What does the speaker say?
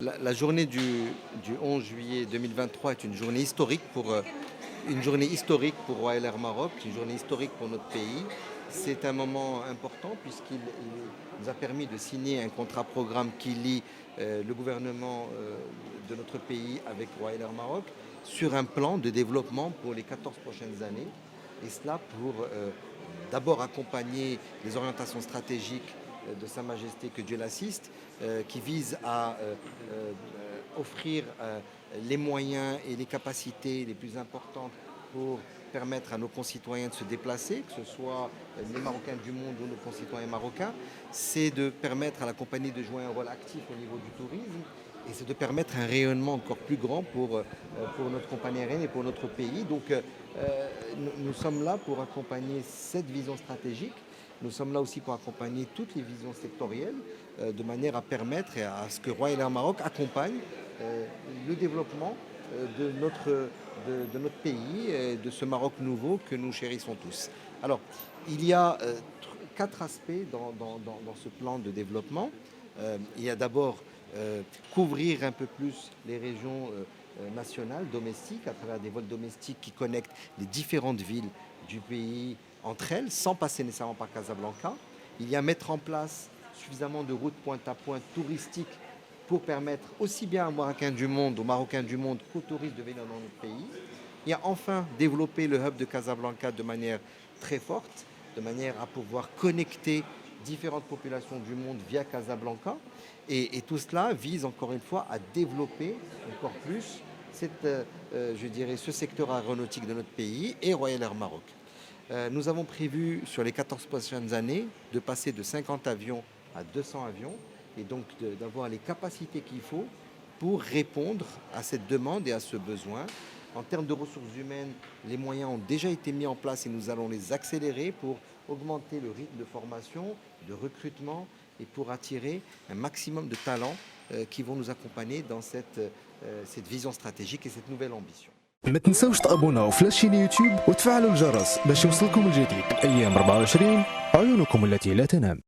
La journée du 11 juillet 2023 est une journée historique pour Royal Air Maroc, une journée historique pour notre pays. C'est un moment important puisqu'il nous a permis de signer un contrat programme qui lie le gouvernement de notre pays avec Royal Air Maroc sur un plan de développement pour les 14 prochaines années. Et cela pour d'abord accompagner les orientations stratégiques de Sa Majesté, que Dieu l'assiste, qui vise à offrir les moyens et les capacités les plus importantes pour permettre à nos concitoyens de se déplacer, que ce soit les Marocains du monde ou nos concitoyens marocains. C'est de permettre à la compagnie de jouer un rôle actif au niveau du tourisme et c'est de permettre un rayonnement encore plus grand pour notre compagnie aérienne et pour notre pays. Donc nous sommes là pour accompagner cette vision stratégique. Nous sommes là aussi pour accompagner toutes les visions sectorielles de manière à permettre à ce que Royal Air Maroc accompagne le développement de notre pays, de ce Maroc nouveau que nous chérissons tous. Alors, il y a 4 aspects dans ce plan de développement. Il y a d'abord couvrir un peu plus les régions nationales, domestiques, à travers des vols domestiques qui connectent les différentes villes du pays entre elles, sans passer nécessairement par Casablanca. Il y a mettre en place suffisamment de routes pointe à pointe touristiques pour permettre aussi bien aux Marocains du monde, qu'aux touristes de venir dans notre pays. Il y a enfin développer le hub de Casablanca de manière très forte, de manière à pouvoir connecter différentes populations du monde via Casablanca. Et tout cela vise encore une fois à développer encore plus ce secteur aéronautique de notre pays et Royal Air Maroc. Nous avons prévu sur les 14 prochaines années de passer de 50 avions à 200 avions et donc d'avoir les capacités qu'il faut pour répondre à cette demande et à ce besoin. En termes de ressources humaines, les moyens ont déjà été mis en place et nous allons les accélérer pour augmenter le rythme de formation, de recrutement et pour attirer un maximum de talents qui vont nous accompagner dans cette vision stratégique et cette nouvelle ambition. ما تنسوش تابوناو في لاشين يوتيوب وتفعلوا الجرس باش يوصلكم الجديد. ايام 24 عيونكم التي لا تنام.